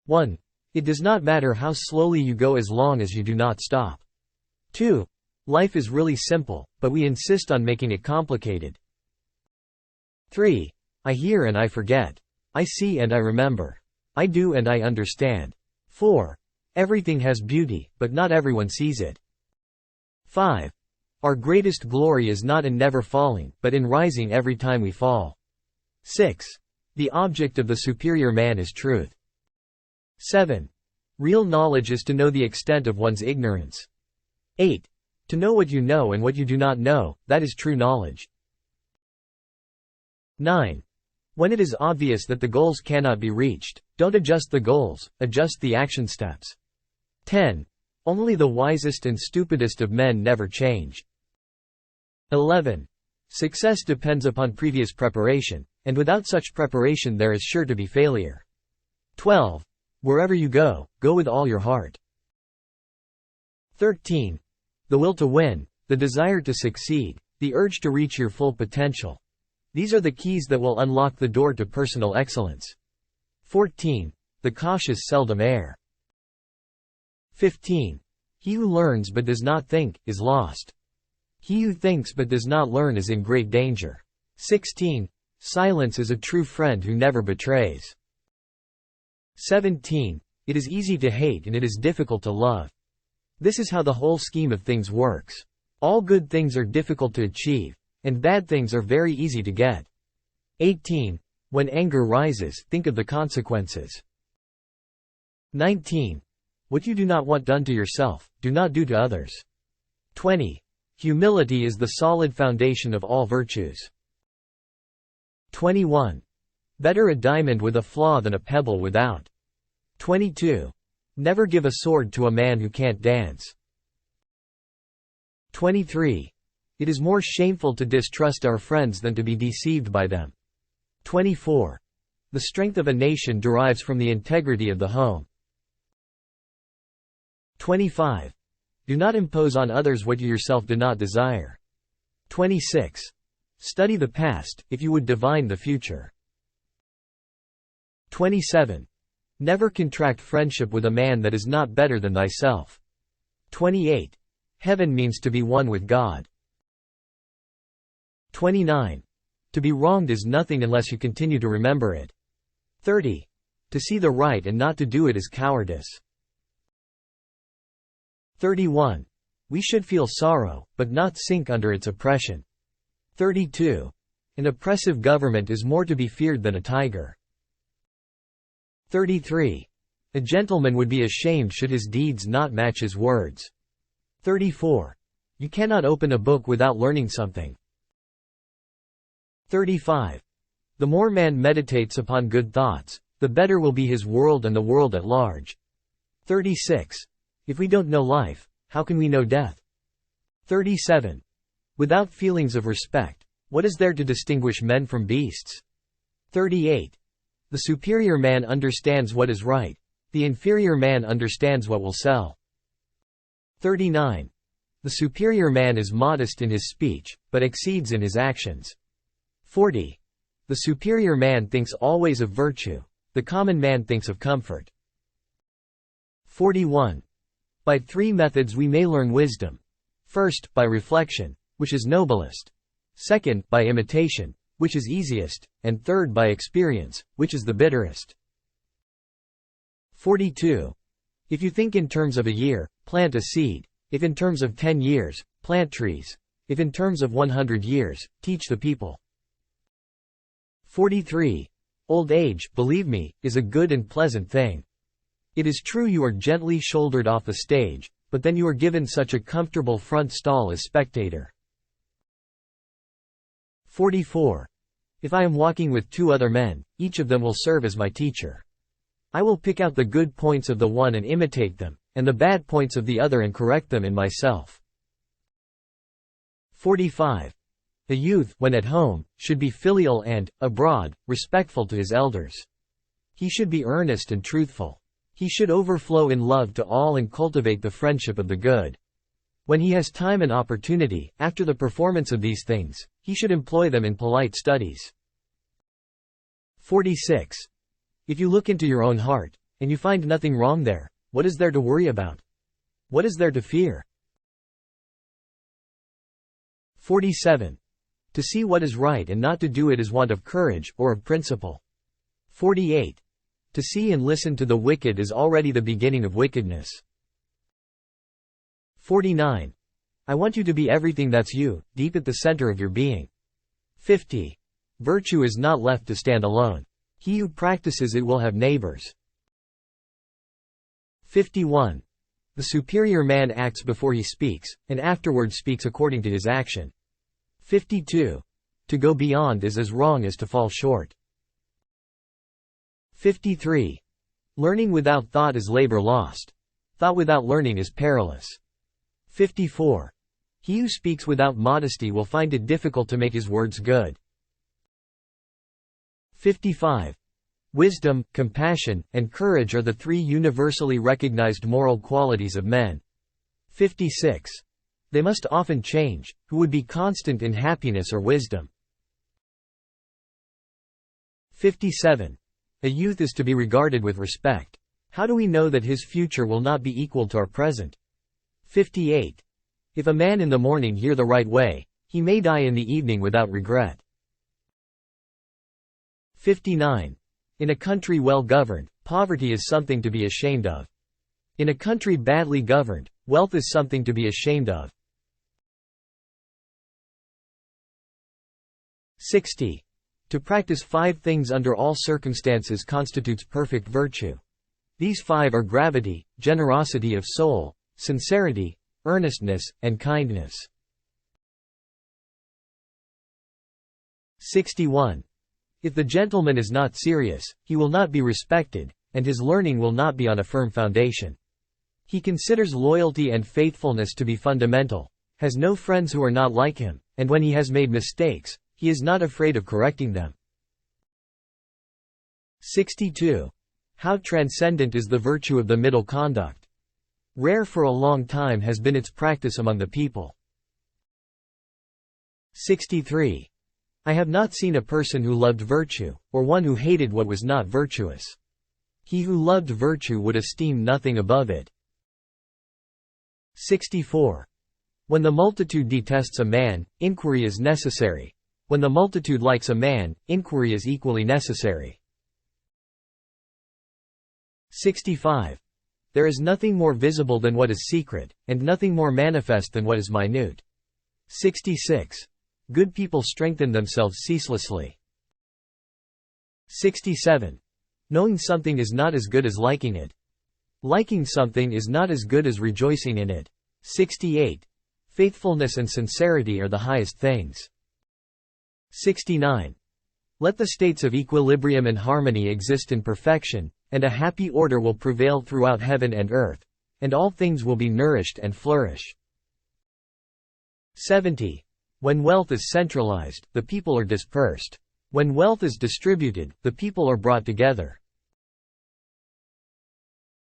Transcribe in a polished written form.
1. It does not matter how slowly you go as long as you do not stop. 2. Life is really simple, but we insist on making it complicated. 3. I hear and I forget. I see and I remember. I do and I understand. 4. Everything has beauty, but not everyone sees it. 5. Our greatest glory is not in never falling, but in rising every time we fall. 6. The object of the superior man is truth. 7. Real knowledge is to know the extent of one's ignorance. 8. To know what you know and what you do not know, that is true knowledge. 9. When it is obvious that the goals cannot be reached, don't adjust the goals, adjust the action steps. 10. Only the wisest and stupidest of men never change. 11. Success depends upon previous preparation, and without such preparation there is sure to be failure. 12. Wherever you go, go with all your heart. 13. The will to win, the desire to succeed, the urge to reach your full potential. These are the keys that will unlock the door to personal excellence. 14. The cautious seldom err. 15. He who learns but does not think, is lost. He who thinks but does not learn is in great danger. 16. Silence is a true friend who never betrays. 17. It is easy to hate and it is difficult to love. This is how the whole scheme of things works. All good things are difficult to achieve, and bad things are very easy to get. 18. When anger rises, think of the consequences. 19. What you do not want done to yourself, do not do to others. 20. Humility is the solid foundation of all virtues. 21. Better a diamond with a flaw than a pebble without. 22. Never give a sword to a man who can't dance. 23. It is more shameful to distrust our friends than to be deceived by them. 24. The strength of a nation derives from the integrity of the home. 25. Do not impose on others what you yourself do not desire. 26. Study the past, if you would divine the future. 27. Never contract friendship with a man that is not better than thyself. 28. Heaven means to be one with God. 29. To be wronged is nothing unless you continue to remember it. 30. To see the right and not to do it is cowardice. 31. We should feel sorrow, but not sink under its oppression. 32. An oppressive government is more to be feared than a tiger. 33. A gentleman would be ashamed should his deeds not match his words. 34. You cannot open a book without learning something. 35. The more man meditates upon good thoughts, the better will be his world and the world at large. 36. If we don't know life, how can we know death? 37. Without feelings of respect, what is there to distinguish men from beasts? 38. The superior man understands what is right, the inferior man understands what will sell. 39. The superior man is modest in his speech, but exceeds in his actions. 40. The superior man thinks always of virtue, the common man thinks of comfort. 41. By 3 methods we may learn wisdom. First, by reflection, which is noblest. Second, by imitation, which is easiest, and third by experience, which is the bitterest. 42. If you think in terms of a year, plant a seed. If in terms of 10 years, plant trees. If in terms of 100 years, teach the people. 43. Old age, believe me, is a good and pleasant thing. It is true you are gently shouldered off the stage, but then you are given such a comfortable front stall as spectator. 44. If I am walking with 2 other men, each of them will serve as my teacher. I will pick out the good points of the one and imitate them, and the bad points of the other and correct them in myself. 45. A youth, when at home, should be filial and, abroad, respectful to his elders. He should be earnest and truthful. He should overflow in love to all and cultivate the friendship of the good. When he has time and opportunity, after the performance of these things, he should employ them in polite studies. 46. If you look into your own heart, and you find nothing wrong there, what is there to worry about? What is there to fear? 47. To see what is right and not to do it is want of courage, or of principle. 48. To see and listen to the wicked is already the beginning of wickedness. 49. I want you to be everything that's you, deep at the center of your being. 50. Virtue is not left to stand alone. He who practices it will have neighbors. 51. The superior man acts before he speaks, and afterward speaks according to his action. 52. To go beyond is as wrong as to fall short. 53. Learning without thought is labor lost. Thought without learning is perilous. 54. He who speaks without modesty will find it difficult to make his words good. 55. Wisdom, compassion, and courage are the three universally recognized moral qualities of men. 56. They must often change, who would be constant in happiness or wisdom. 57. A youth is to be regarded with respect. How do we know that his future will not be equal to our present? 58. If a man in the morning hear the right way, he may die in the evening without regret. 59. In a country well governed, poverty is something to be ashamed of. In a country badly governed, wealth is something to be ashamed of. 60. To practice 5 things under all circumstances constitutes perfect virtue. These 5 are gravity, generosity of soul, sincerity, earnestness, and kindness. 61. If the gentleman is not serious, he will not be respected, and his learning will not be on a firm foundation. He considers loyalty and faithfulness to be fundamental, has no friends who are not like him, and when he has made mistakes, he is not afraid of correcting them. 62. How transcendent is the virtue of the middle conduct! Rare for a long time has been its practice among the people. 63. I have not seen a person who loved virtue, or one who hated what was not virtuous. He who loved virtue would esteem nothing above it. 64. When the multitude detests a man, inquiry is necessary. When the multitude likes a man, inquiry is equally necessary. 65. There is nothing more visible than what is secret, and nothing more manifest than what is minute. 66. Good people strengthen themselves ceaselessly. 67. Knowing something is not as good as liking it. Liking something is not as good as rejoicing in it. 68. Faithfulness and sincerity are the highest things. 69. Let the states of equilibrium and harmony exist in perfection, and a happy order will prevail throughout heaven and earth, and all things will be nourished and flourish. 70. When wealth is centralized, the people are dispersed. When wealth is distributed, the people are brought together.